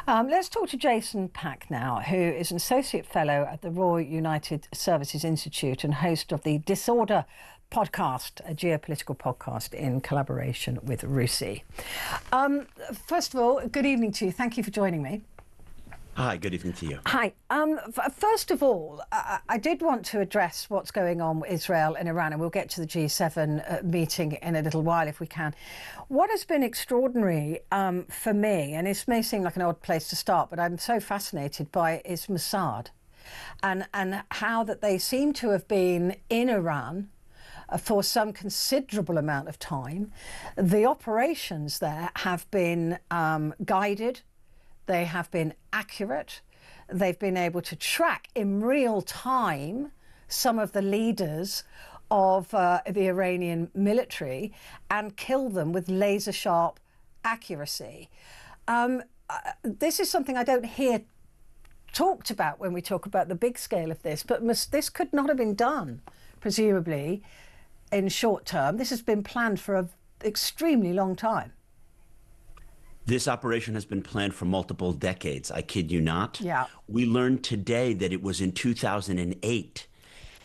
Let's talk to Jason Pack now, who is an Associate Fellow at the Royal United Services Institute and host of the Disorder podcast, a geopolitical podcast in collaboration with RUSI. First of all, good evening to you. Thank you for joining me. Hi, good evening to you. Hi. First of all, I did want to address what's going on with Israel and Iran, and we'll get to the G7 meeting in a little while if we can. What has been extraordinary for me, and it may seem like an odd place to start, but I'm so fascinated by it, is Mossad and how that they seem to have been in Iran for some considerable amount of time. The operations there have been guided. They have been accurate. They've been able to track in real time some of the leaders of the Iranian military and kill them with laser sharp accuracy. This is something I don't hear talked about when we talk about the big scale of this, but this could not have been done, presumably, in short term. This has been planned for an extremely long time. This operation has been planned for multiple decades. I kid you not. Yeah. We learned today that it was in 2008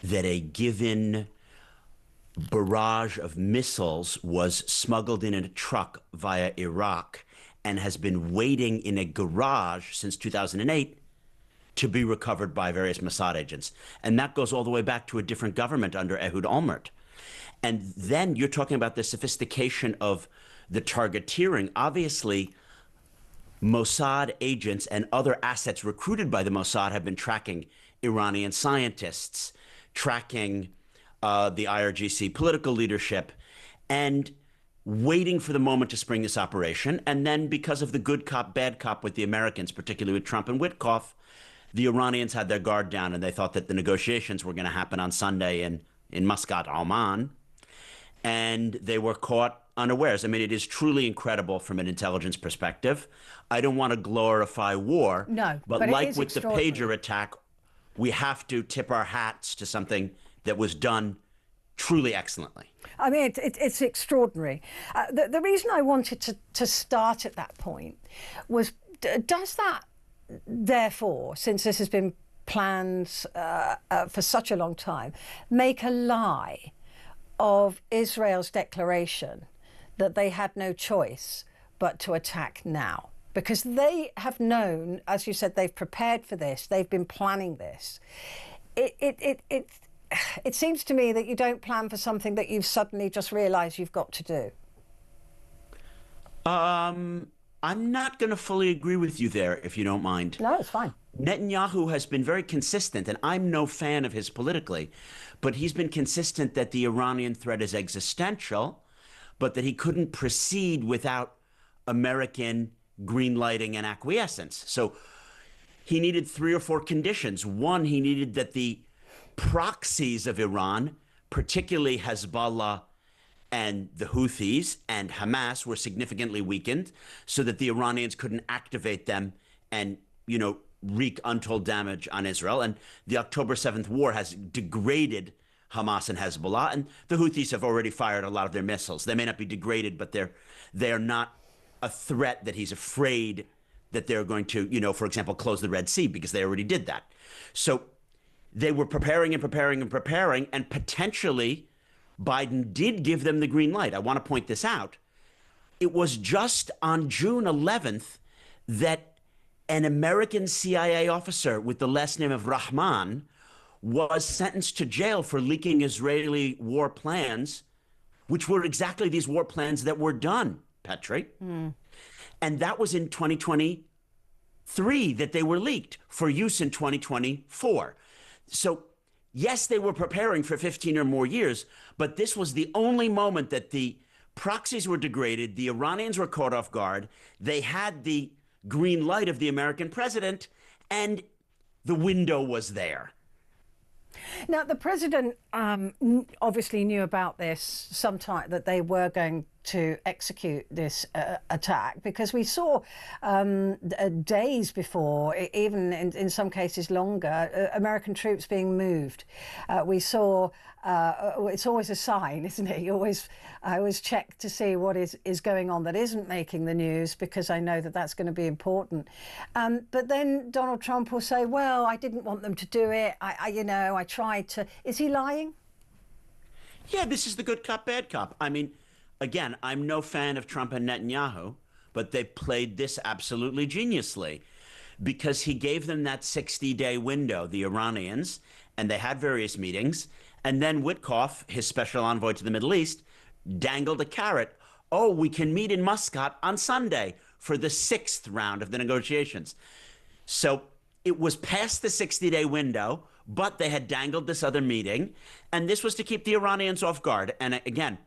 that a given barrage of missiles was smuggled in a truck via Iraq and has been waiting in a garage since 2008 to be recovered by various Mossad agents. And that goes all the way back to a different government under Ehud Olmert. And then you're talking about the sophistication of the targeteering. Obviously, Mossad agents and other assets recruited by the Mossad have been tracking Iranian scientists, tracking the IRGC political leadership, and waiting for the moment to spring this operation. And then because of the good cop, bad cop with the Americans, particularly with Trump and Witkoff, the Iranians had their guard down and they thought that the negotiations were going to happen on Sunday in Muscat, Oman. And they were caught unawares. I mean, it is truly incredible from an intelligence perspective. I don't want to glorify war. No, but like with the pager attack, we have to tip our hats to something that was done truly excellently. I mean, it's extraordinary. The reason I wanted to start at that point was, does that, therefore, since this has been planned for such a long time, make a lie of Israel's declaration that they had no choice but to attack now? Because they have known, as you said, they've prepared for this, they've been planning this. It seems to me that you don't plan for something that you've suddenly just realised you've got to do. I'm not going to fully agree with you there, if you don't mind. No, it's fine. Netanyahu has been very consistent, and I'm no fan of his politically, but he's been consistent that the Iranian threat is existential, but that he couldn't proceed without American green lighting and acquiescence. So he needed 3 or 4 conditions. One, he needed that the proxies of Iran, particularly Hezbollah and the Houthis and Hamas, were significantly weakened so that the Iranians couldn't activate them and, wreak untold damage on Israel. And the October 7th war has degraded Hamas and Hezbollah, and the Houthis have already fired a lot of their missiles. They may not be degraded, but they're not a threat that he's afraid that they're going to, for example, close the Red Sea, because they already did that. So they were preparing and preparing and preparing, and potentially Biden did give them the green light. I want to point this out. It was just on June 11th that an American CIA officer with the last name of Rahman was sentenced to jail for leaking Israeli war plans, which were exactly these war plans that were done, Petri. And that was in 2023 that they were leaked for use in 2024. So yes, they were preparing for 15 or more years, but this was the only moment that the proxies were degraded, the Iranians were caught off guard, they had the green light of the American president, and the window was there. Now, the president obviously knew about this sometime, that they were going to execute this attack, because we saw days before, even in some cases longer, American troops being moved. We saw, it's always a sign, isn't it? I always check to see what is going on that isn't making the news, because I know that that's going to be important. But then Donald Trump will say, well, I didn't want them to do it. I tried to. Is he lying? Yeah, this is the good cop, bad cop. I mean, again, I'm no fan of Trump and Netanyahu, but they played this absolutely geniusly, because he gave them that 60-day window, the Iranians, and they had various meetings. And then Witkoff, his special envoy to the Middle East, dangled a carrot. Oh, we can meet in Muscat on Sunday for the 6th round of the negotiations. So it was past the 60-day window, but they had dangled this other meeting, and this was to keep the Iranians off guard. And again,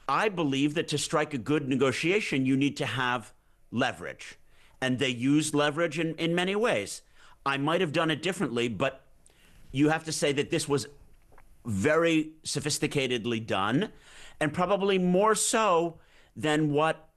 I believe that to strike a good negotiation, you need to have leverage. And they used leverage in many ways. I might have done it differently, but you have to say that this was very sophisticatedly done, and probably more so than what,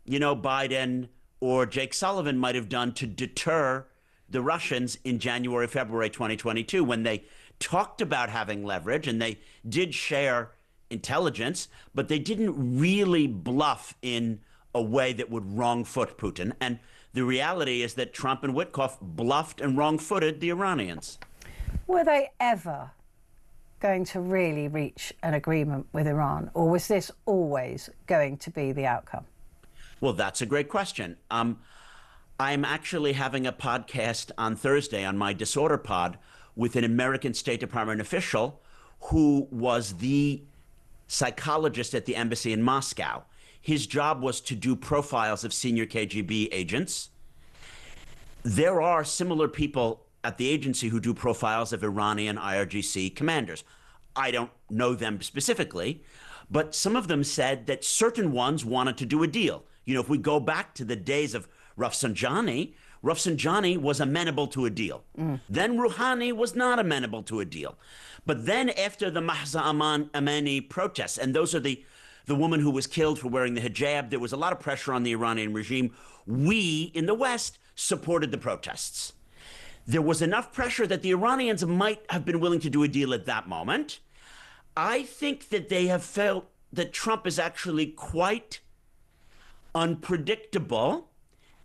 Biden or Jake Sullivan might have done to deter the Russians in January, February 2022, when they talked about having leverage and they did share intelligence, but they didn't really bluff in a way that would wrong-foot Putin. And the reality is that Trump and Witkoff bluffed and wrong-footed the Iranians. Were they ever going to really reach an agreement with Iran, or was this always going to be the outcome? Well, that's a great question. I'm actually having a podcast on Thursday on my Disorder Pod with an American State Department official who was the psychologist at the embassy in Moscow. His job was to do profiles of senior KGB agents. There are similar people at the agency who do profiles of Iranian IRGC commanders. I don't know them specifically, but some of them said that certain ones wanted to do a deal. If we go back to the days of Rafsanjani was amenable to a deal. Then Rouhani was not amenable to a deal. But then after the Mahsa Amani protests, and those are the woman who was killed for wearing the hijab, there was a lot of pressure on the Iranian regime. We in the West supported the protests. There was enough pressure that the Iranians might have been willing to do a deal at that moment. I think that they have felt that Trump is actually quite unpredictable,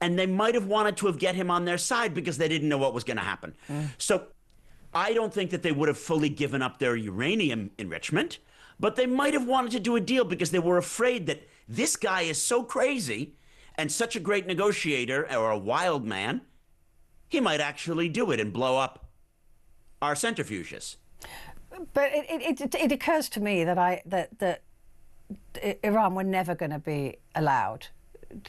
and they might have wanted to get him on their side because they didn't know what was going to happen. So I don't think that they would have fully given up their uranium enrichment, but they might have wanted to do a deal because they were afraid that this guy is so crazy and such a great negotiator, or a wild man, he might actually do it and blow up our centrifuges. But it occurs to me that Iran were never going to be allowed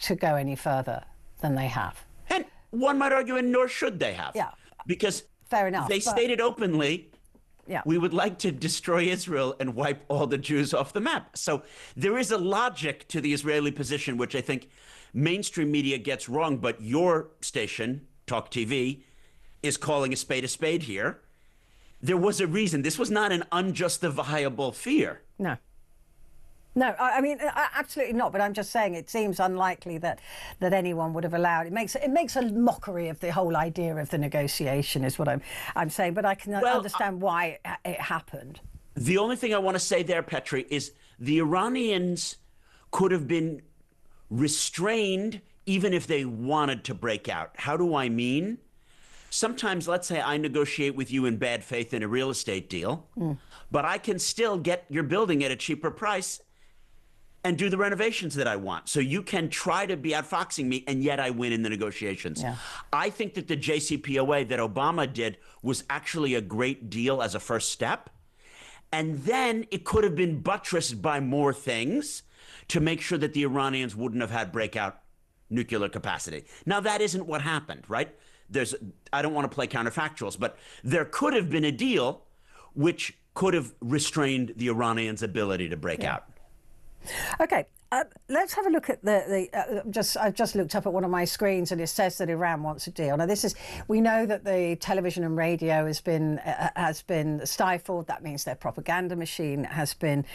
to go any further than they have. And one might argue, and nor should they have. Yeah. Because fair enough, they stated openly, we would like to destroy Israel and wipe all the Jews off the map. So there is a logic to the Israeli position, which I think mainstream media gets wrong, but your station, Talk TV, is calling a spade here. There was a reason. This was not an unjustifiable fear. No, I mean, absolutely not. But I'm just saying it seems unlikely that anyone would have allowed. It makes a mockery of the whole idea of the negotiation, is what I'm saying. But I can understand why it happened. The only thing I want to say there, Petri, is the Iranians could have been restrained even if they wanted to break out. How do I mean? Sometimes, let's say I negotiate with you in bad faith in a real estate deal, but I can still get your building at a cheaper price and do the renovations that I want. So you can try to be outfoxing me, and yet I win in the negotiations. Yeah. I think that the JCPOA that Obama did was actually a great deal as a first step. And then it could have been buttressed by more things to make sure that the Iranians wouldn't have had breakout nuclear capacity. Now, that isn't what happened, right? I don't want to play counterfactuals, but there could have been a deal which could have restrained the Iranians' ability to break out. Okay. Let's have a look at I've just looked up at one of my screens, and it says that Iran wants a deal. Now, we know that the television and radio has been stifled. That means their propaganda machine has been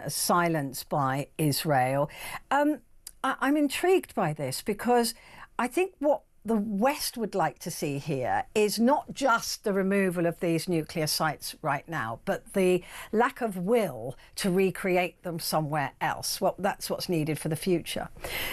silenced by Israel. I'm intrigued by this because I think what the West would like to see here is not just the removal of these nuclear sites right now, but the lack of will to recreate them somewhere else. Well, that's what's needed for the future.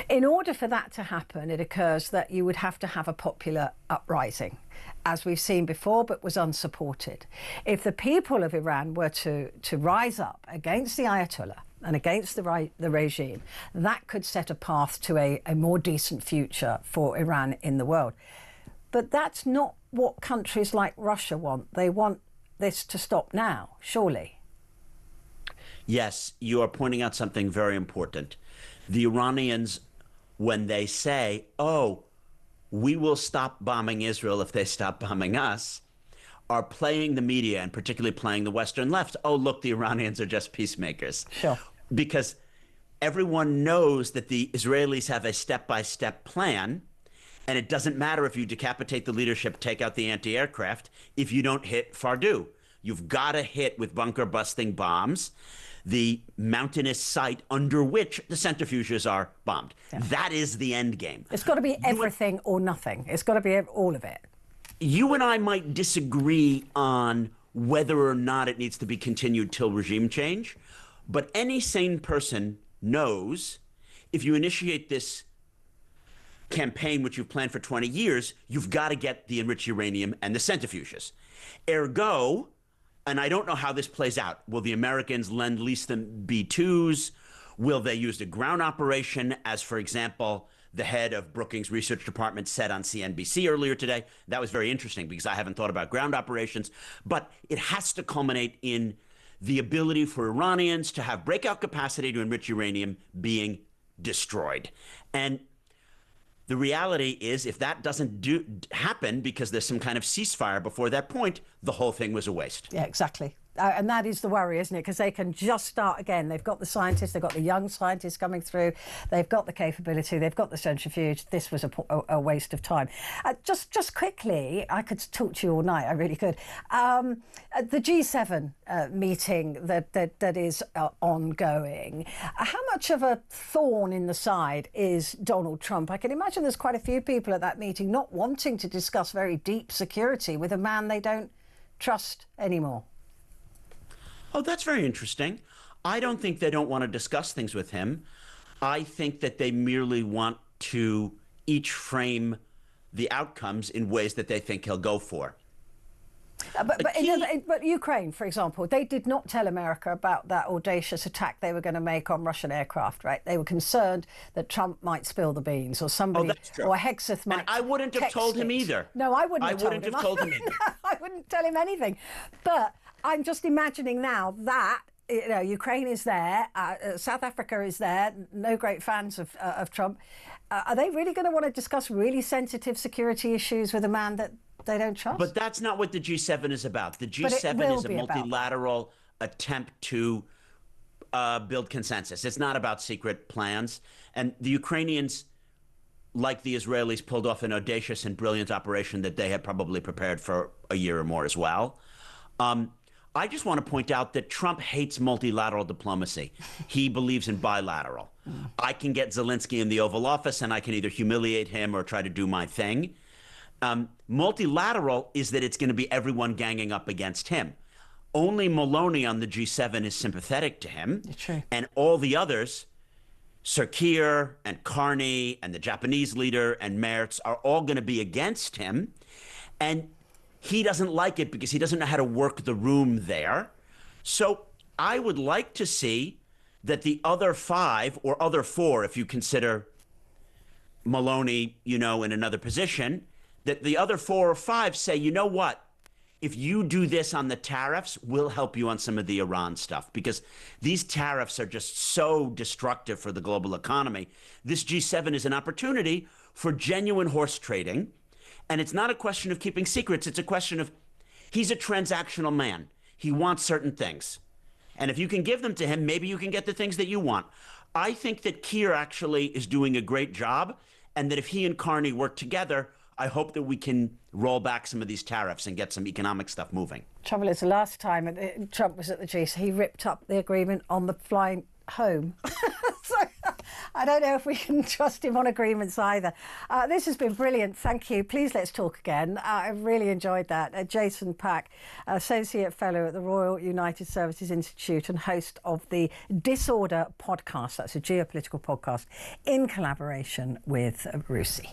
In order for that to happen, it occurs that you would have to have a popular uprising, as we've seen before, but was unsupported. If the people of Iran were to rise up against the Ayatollah and against the regime, that could set a path to a more decent future for Iran in the world. But that's not what countries like Russia want. They want this to stop now, surely. Yes, you are pointing out something very important. The Iranians, when they say, oh, we will stop bombing Israel if they stop bombing us, are playing the media, and particularly playing the Western left. Oh, look, the Iranians are just peacemakers. Sure. Because everyone knows that the Israelis have a step-by-step plan, and it doesn't matter if you decapitate the leadership, take out the anti-aircraft, if you don't hit Fardo. You've got to hit with bunker-busting bombs the mountainous site under which the centrifuges are bombed. Yeah. That is the end game. It's got to be everything or nothing. It's got to be all of it. You and I might disagree on whether or not it needs to be continued till regime change, but any sane person knows if you initiate this campaign, which you've planned for 20 years, you've got to get the enriched uranium and the centrifuges. Ergo, and I don't know how this plays out, will the Americans lend-lease them B-2s? Will they use a ground operation, as, for example, the head of Brookings Research Department said on CNBC earlier today? That was very interesting because I haven't thought about ground operations. But it has to culminate in the ability for Iranians to have breakout capacity to enrich uranium being destroyed. And the reality is, if that doesn't happen because there's some kind of ceasefire before that point, the whole thing was a waste. Yeah, exactly. And that is the worry, isn't it? Because they can just start again. They've got the scientists, they've got the young scientists coming through, they've got the capability, they've got the centrifuge. This was a waste of time. Just quickly, I could talk to you all night, I really could. The G7 meeting that is ongoing, how much of a thorn in the side is Donald Trump? I can imagine there's quite a few people at that meeting not wanting to discuss very deep security with a man they don't trust anymore. Oh, that's very interesting. I don't think they don't want to discuss things with him. I think that they merely want to each frame the outcomes in ways that they think he'll go for. But Ukraine, for example, they did not tell America about that audacious attack they were going to make on Russian aircraft, right? They were concerned that Trump might spill the beans, or somebody, or Hegseth might. And I wouldn't have told him either. No, I wouldn't have told him either. I wouldn't tell him anything. But I'm just imagining now that, you know, Ukraine is there, South Africa is there, no great fans of Trump. Are they really going to want to discuss really sensitive security issues with a man that they don't trust? But that's not what the G7 is about. The G7 is a multilateral attempt to build consensus. It's not about secret plans. And the Ukrainians, like the Israelis, pulled off an audacious and brilliant operation that they had probably prepared for a year or more as well. I just want to point out that Trump hates multilateral diplomacy. He believes in bilateral. I can get Zelensky in the Oval Office and I can either humiliate him or try to do my thing. Multilateral is that it's going to be everyone ganging up against him. Only Maloney on the G7 is sympathetic to him. True. And all the others, Sirkir and Carney and the Japanese leader and Merz, are all going to be against him. And he doesn't like it because he doesn't know how to work the room there. So I would like to see that the other five, or other four, if you consider Maloney, you know, in another position, that the other 4 or 5 say, you know what? If you do this on the tariffs, we'll help you on some of the Iran stuff, because these tariffs are just so destructive for the global economy. This G7 is an opportunity for genuine horse trading. And it's not a question of keeping secrets. It's a question of, he's a transactional man. He wants certain things. And if you can give them to him, maybe you can get the things that you want. I think that Keir actually is doing a great job, and that if he and Carney work together, I hope that we can roll back some of these tariffs and get some economic stuff moving. Trouble is, the last time Trump was at the G7, he ripped up the agreement on the flying home. So I don't know if we can trust him on agreements either. This has been brilliant. Thank you. Please let's talk again. I've really enjoyed that. Jason Pack, Associate Fellow at the Royal United Services Institute and host of the Disorder podcast. That's a geopolitical podcast in collaboration with RUSI.